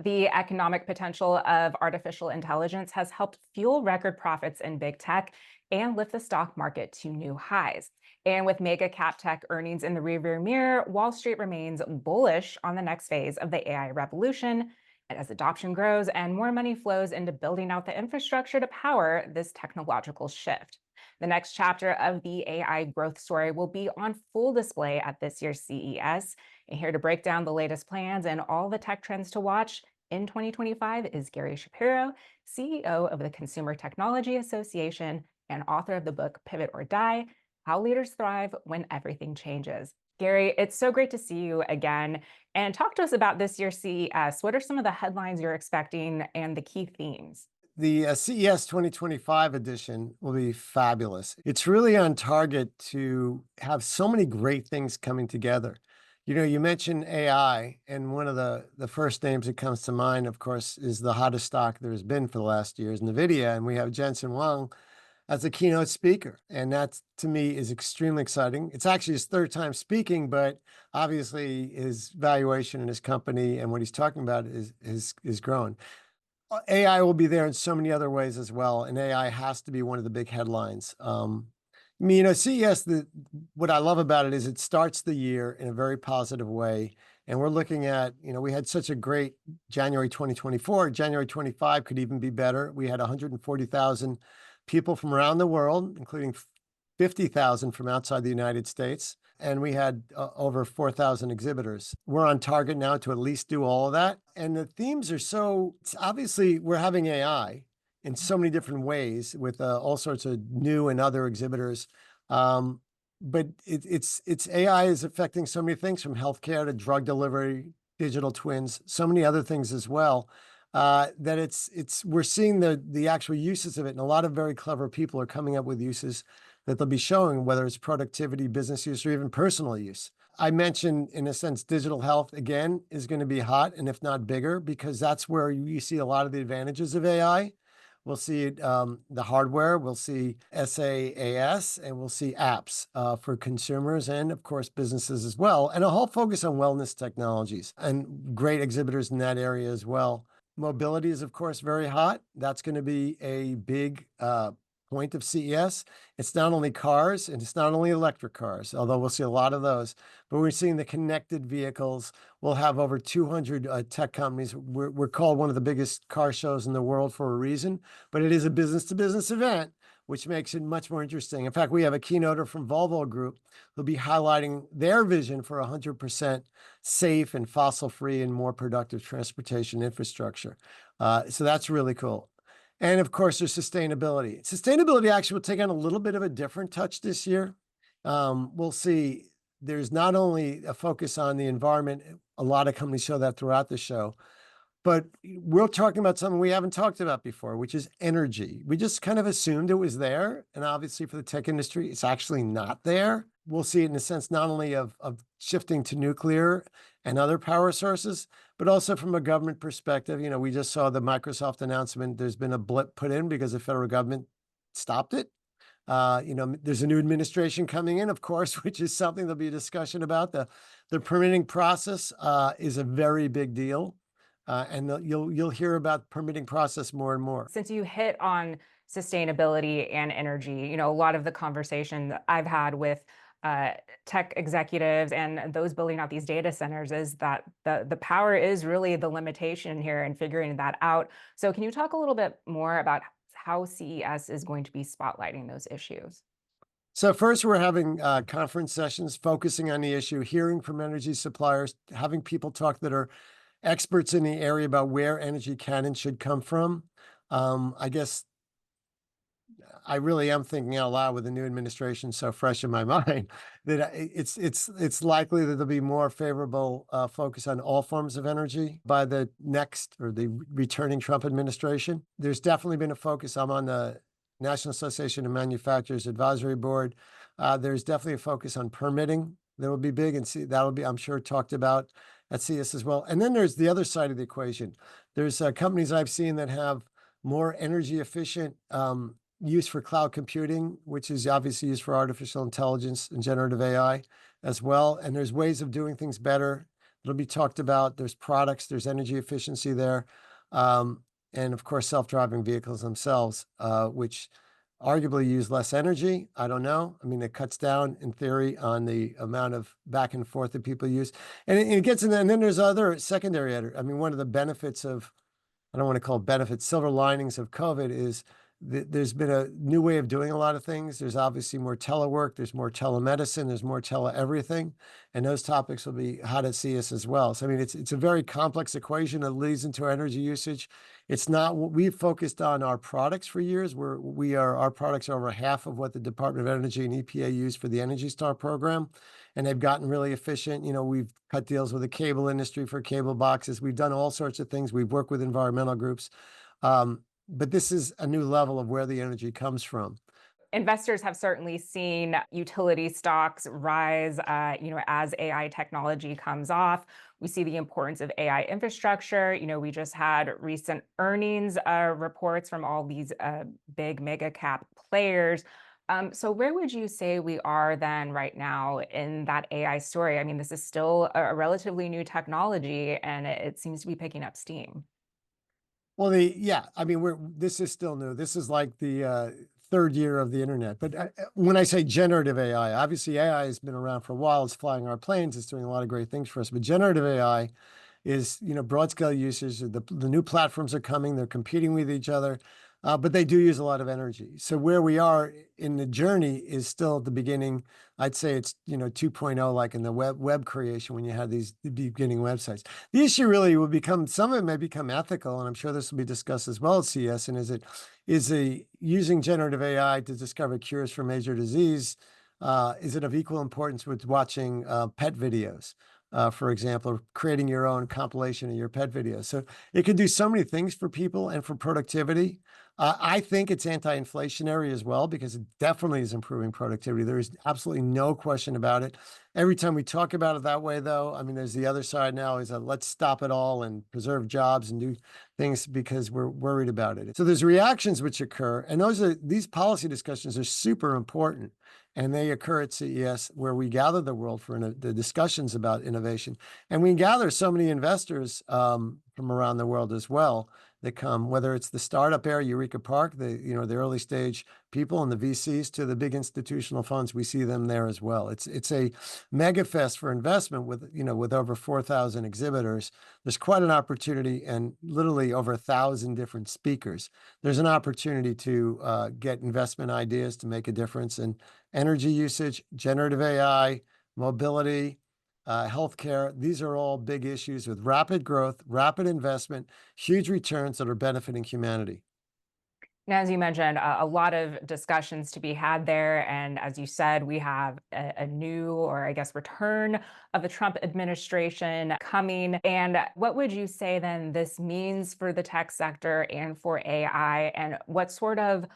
The economic potential of artificial intelligence has helped fuel record profits in big tech and lift the stock market to new highs. And with mega cap tech earnings in the rearview mirror, Wall Street remains bullish on the next phase of the AI revolution. And as adoption grows and more money flows into building out the infrastructure to power this technological shift. The next chapter of the AI growth story will be on full display at this year's CES. And here to break down the latest plans and all the tech trends to watch in 2025 is Gary Shapiro, CEO of the Consumer Technology Association and author of the book Pivot or Die: How Leaders Thrive When Everything Changes. Gary, it's so great to see you again. And talk to us about this year's CES. What are some of the headlines you're expecting and the key themes? The CES 2025 edition will be fabulous. It's really on target to have so many great things coming together. You mentioned AI, and one of the first names that comes to mind, of course, is the hottest stock there's been for the last years, NVIDIA, and we have Jensen Huang as a keynote speaker. And that, to me, is extremely exciting. It's actually his third time speaking, but obviously his valuation in his company and what he's talking about is growing. AI will be there in so many other ways as well, and AI has to be one of the big headlines. CES, what I love about it is it starts the year in a very positive way, and we're looking at, we had such a great January 2024. January 25 could even be better. We had 140,000 people from around the world, including 50,000 from outside the United States, and we had over 4,000 exhibitors. We're on target now to at least do all of that. And the themes are obviously we're having AI in so many different ways with all sorts of new and other exhibitors. But it's AI is affecting so many things, from healthcare to drug delivery, digital twins, so many other things as well. That we're seeing the actual uses of it, and a lot of very clever people are coming up with uses that they'll be showing, whether it's productivity, business use, or even personal use. I mentioned, in a sense, digital health, again, is going to be hot, and if not bigger, because that's where you see a lot of the advantages of AI. We'll see it, the hardware, we'll see SaaS, and we'll see apps for consumers and, of course, businesses as well, and a whole focus on wellness technologies and great exhibitors in that area as well. Mobility is, of course, very hot. That's going to be a big point of CES. It's not only cars, and it's not only electric cars, although we'll see a lot of those, but we're seeing the connected vehicles. We'll have over 200 tech companies. We're called one of the biggest car shows in the world for a reason, but it is a business-to-business event, which makes it much more interesting. In fact, we have a keynoter from Volvo Group who'll be highlighting their vision for 100% safe and fossil-free and more productive transportation infrastructure. So that's really cool. And of course, there's sustainability. Sustainability actually will take on a little bit of a different touch this year. We'll see. There's not only a focus on the environment, a lot of companies show that throughout the show, but we're talking about something we haven't talked about before, which is energy. We just kind of assumed it was there. And obviously for the tech industry, it's actually not there. We'll see it in a sense, not only of shifting to nuclear and other power sources, but also from a government perspective. We just saw the Microsoft announcement. There's been a blip put in because the federal government stopped it. There's a new administration coming in, of course, which is something there'll be a discussion about. The permitting process is a very big deal. And you'll hear about permitting process more and more. Since you hit on sustainability and energy, a lot of the conversation that I've had with tech executives and those building out these data centers is that the power is really the limitation here and figuring that out. So can you talk a little bit more about how CES is going to be spotlighting those issues? So first, we're having conference sessions focusing on the issue, hearing from energy suppliers, having people talk that are experts in the area about where energy can and should come from. I guess I really am thinking out loud with the new administration so fresh in my mind that it's likely that there'll be more favorable focus on all forms of energy by the next or the returning Trump administration. There's definitely been a focus. I'm on the National Association of Manufacturers Advisory Board. There's definitely a focus on permitting that will be big, and see that'll be, I'm sure, talked about at CES as well. And then there's the other side of the equation. There's companies I've seen that have more energy efficient use for cloud computing, which is obviously used for artificial intelligence and generative AI as well. And there's ways of doing things better, It'll be talked about. There's products, there's energy efficiency there. Um, and of course, self-driving vehicles themselves, which arguably use less energy. I don't know. I mean, it cuts down in theory on the amount of back and forth that people use. And it gets in there, and then there's other secondary, I mean, one of the benefits of, I don't want to call it benefits, silver linings of COVID is there's been a new way of doing a lot of things. There's obviously more telework, there's more telemedicine, there's more tele everything. And those topics will be hot at CES as well. So, I mean, it's a very complex equation that leads into energy usage. It's not what we've focused on our products for years. Our products are over half of what the Department of Energy and EPA use for the Energy Star program. And they've gotten really efficient. You know, we've cut deals with the cable industry for cable boxes. We've done all sorts of things. We've worked with environmental groups. But this is a new level of where the energy comes from. Investors have certainly seen utility stocks rise, as AI technology comes off. We see the importance of AI infrastructure. We just had recent earnings reports from all these big mega cap players. So where would you say we are then right now in that AI story? I mean, this is still a relatively new technology, and it seems to be picking up steam. Well, yeah, I mean, this is still new. This is like the third year of the internet. But when I say generative AI, obviously AI has been around for a while. It's flying our planes. It's doing a lot of great things for us. But generative AI is, broad scale usage. The new platforms are coming. They're competing with each other, but they do use a lot of energy. So where we are in the journey is still at the beginning. I'd say it's 2.0, like in the web creation when you had these beginning websites. The issue really will become, some of it may become ethical, and I'm sure this will be discussed as well at CES. And is using generative AI to discover cures for major disease? Is it of equal importance with watching pet videos? For example, creating your own compilation of your pet videos. So it can do so many things for people and for productivity. I think it's anti-inflationary as well, because it definitely is improving productivity. There is absolutely no question about it. Every time we talk about it that way, though, I mean, there's the other side now is that let's stop it all and preserve jobs and do things because we're worried about it. So there's reactions which occur, and these policy discussions are super important. And they occur at CES, where we gather the world for the discussions about innovation. And we gather so many investors from around the world as well that come, whether it's the startup area, Eureka Park, the early stage people and the VCs, to the big institutional funds. We see them there as well. It's a mega fest for investment with over 4,000 exhibitors. There's quite an opportunity, and literally over 1,000 different speakers. There's an opportunity to get investment ideas to make a difference in energy usage, generative AI, mobility, healthcare. These are all big issues with rapid growth, rapid investment, huge returns that are benefiting humanity. Now, as you mentioned, a lot of discussions to be had there. And as you said, we have a new, or I guess, return of the Trump administration coming. And what would you say then this means for the tech sector and for AI? And what sort of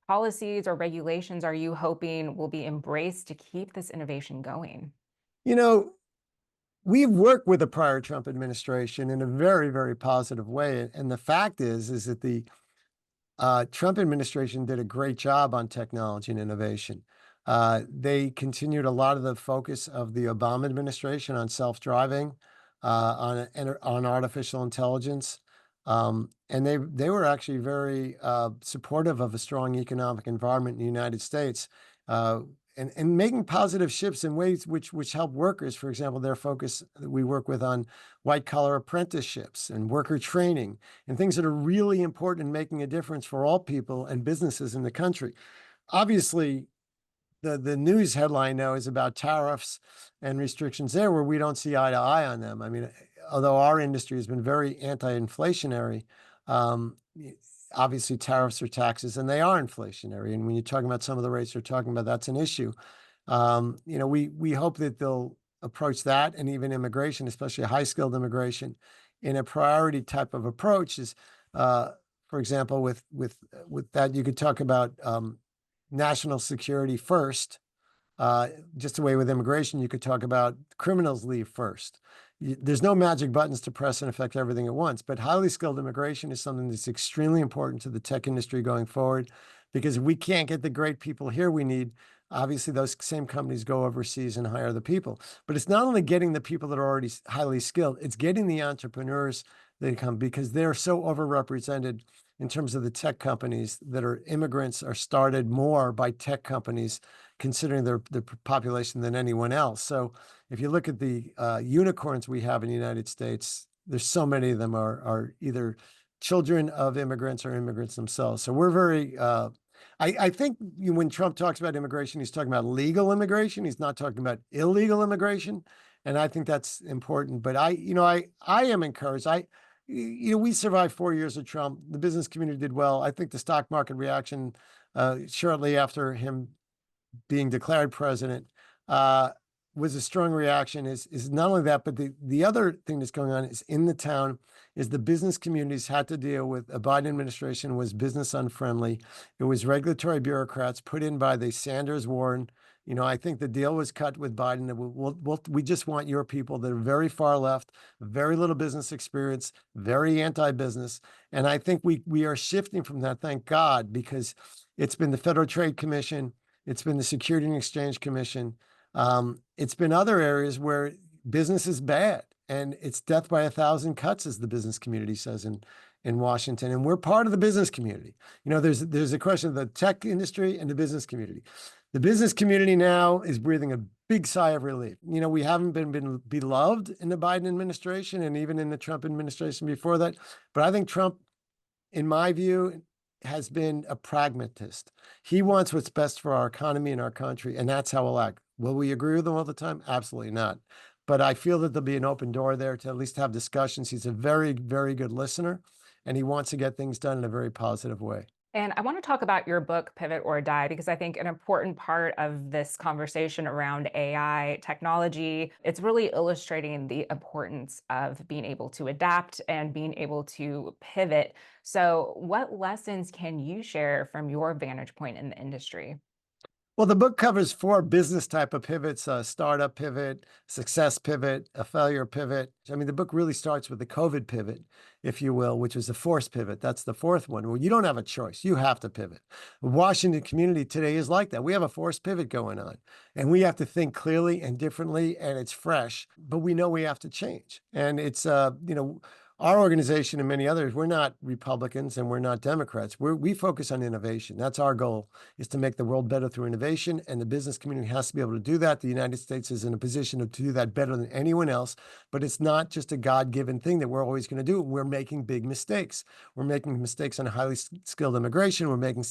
policies or regulations are you hoping will be embraced to keep this innovation going? You know, we've worked with the prior Trump administration in a very, very positive way. And the fact is that the Trump administration did a great job on technology and innovation. They continued a lot of the focus of the Obama administration on self-driving, on artificial intelligence. And they were actually very supportive of a strong economic environment in the United States. And making positive shifts in ways which help workers. For example, their focus that we work with on white collar apprenticeships and worker training and things that are really important in making a difference for all people and businesses in the country. Obviously, the news headline now is about tariffs and restrictions there, where we don't see eye to eye on them. I mean, although our industry has been very anti-inflationary, obviously tariffs are taxes, and they are inflationary. And when you're talking about some of the rates they're talking about, that's an issue. We hope that they'll approach that, and even immigration, especially high-skilled immigration, in a priority type of approach. Is, for example, with that, you could talk about national security first. Just the way with immigration, you could talk about criminals leave first. There's no magic buttons to press and affect everything at once, but highly skilled immigration is something that's extremely important to the tech industry going forward, because if we can't get the great people here we need, Obviously, those same companies go overseas and hire the people. But it's not only getting the people that are already highly skilled, it's getting the entrepreneurs that come because they're so overrepresented in terms of the tech companies that are immigrants are started more by tech companies considering their population than anyone else. So if you look at the unicorns we have in the United States, there's so many of them are either children of immigrants or immigrants themselves. So we're very I think when Trump talks about immigration, he's talking about legal immigration. He's not talking about illegal immigration, and I think that's important. But I am encouraged. We survived 4 years of Trump. The business community did well. I think the stock market reaction shortly after him being declared president uh, was a strong reaction. Is not only that, but the other thing that's going on is in the town is the business communities had to deal with a Biden administration was business unfriendly. It was regulatory bureaucrats put in by the Sanders Warren. I think the deal was cut with Biden. We just want your people that are very far left, very little business experience, very anti-business. And I think we are shifting from that, thank God, because it's been the Federal Trade Commission, it's been the Security and Exchange Commission. It's been other areas where business is bad and it's death by 1,000 cuts, as the business community says in Washington. And we're part of the business community. There's a question of the tech industry and the business community. The business community now is breathing a big sigh of relief. We haven't been beloved in the Biden administration and even in the Trump administration before that. But I think Trump, in my view, has been a pragmatist. He wants what's best for our economy and our country, and that's how we'll act. Will we agree with him all the time? Absolutely not. But I feel that there'll be an open door there to at least have discussions. He's a very, very good listener, and he wants to get things done in a very positive way. And I want to talk about your book, Pivot or Die, because I think an important part of this conversation around AI technology, it's really illustrating the importance of being able to adapt and being able to pivot. So, what lessons can you share from your vantage point in the industry? Well, the book covers 4 business type of pivots: a startup pivot, success pivot, a failure pivot. I mean, the book really starts with the COVID pivot, if you will, which was the forced pivot. That's the 4th one. Well, you don't have a choice. You have to pivot. The Washington community today is like that. We have a forced pivot going on, and we have to think clearly and differently, and it's fresh, but we know we have to change. And it's, our organization and many others, we're not Republicans and we're not Democrats. We focus on innovation. That's our goal, is to make the world better through innovation. And the business community has to be able to do that. The United States is in a position to do that better than anyone else. But it's not just a God-given thing that we're always going to do. We're making big mistakes. We're making mistakes on highly skilled immigration. We're making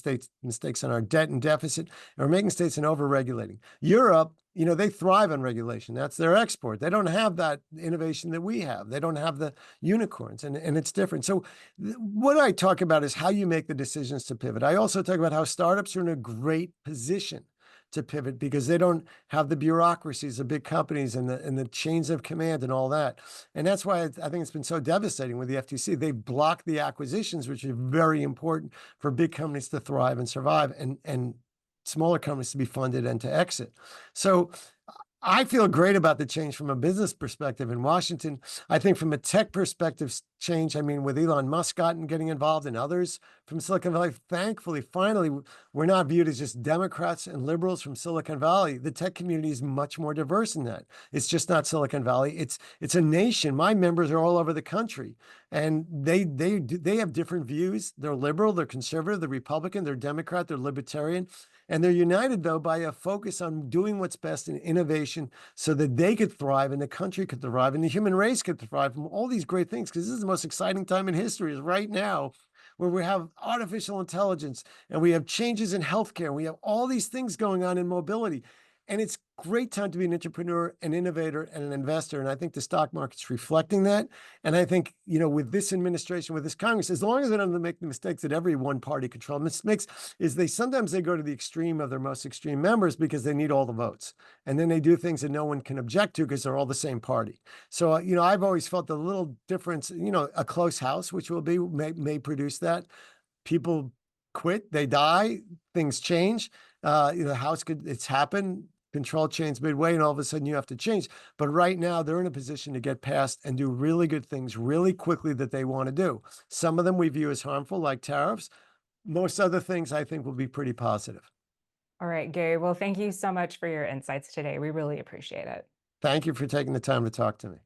mistakes on our debt and deficit. And we're making mistakes in over-regulating. Europe, they thrive on regulation. That's their export. They don't have that innovation that we have. They don't have the unicorns, and it's different. So what I talk about is how you make the decisions to pivot. I also talk about how startups are in a great position to pivot because they don't have the bureaucracies of big companies and the chains of command and all that. And that's why I think it's been so devastating with the FTC. They've blocked the acquisitions, which are very important for big companies to thrive and survive, and smaller companies to be funded and to exit. So I feel great about the change from a business perspective in Washington. I think from a tech perspective change, I mean, with Elon Musk getting involved and others from Silicon Valley, thankfully, finally, we're not viewed as just Democrats and liberals from Silicon Valley. The tech community is much more diverse than that. It's just not Silicon Valley. It's a nation. My members are all over the country, and they have different views. They're liberal, they're conservative, they're Republican, they're Democrat, they're libertarian. And they're united, though, by a focus on doing what's best in innovation so that they could thrive and the country could thrive and the human race could thrive from all these great things. Because this is the most exciting time in history, is right now, where we have artificial intelligence and we have changes in healthcare. And we have all these things going on in mobility. And it's a great time to be an entrepreneur, an innovator, and an investor. And I think the stock market's reflecting that. And I think, with this administration, with this Congress, as long as they don't make the mistakes that every one party control makes, is sometimes they go to the extreme of their most extreme members because they need all the votes. And then they do things that no one can object to because they're all the same party. So, I've always felt a little difference, a close house, which may produce that. People quit, they die, things change. The house it's happened. Control change midway, and all of a sudden you have to change. But right now, they're in a position to get past and do really good things really quickly that they want to do. Some of them we view as harmful, like tariffs. Most other things I think will be pretty positive. All right, Gary. Well, thank you so much for your insights today. We really appreciate it. Thank you for taking the time to talk to me.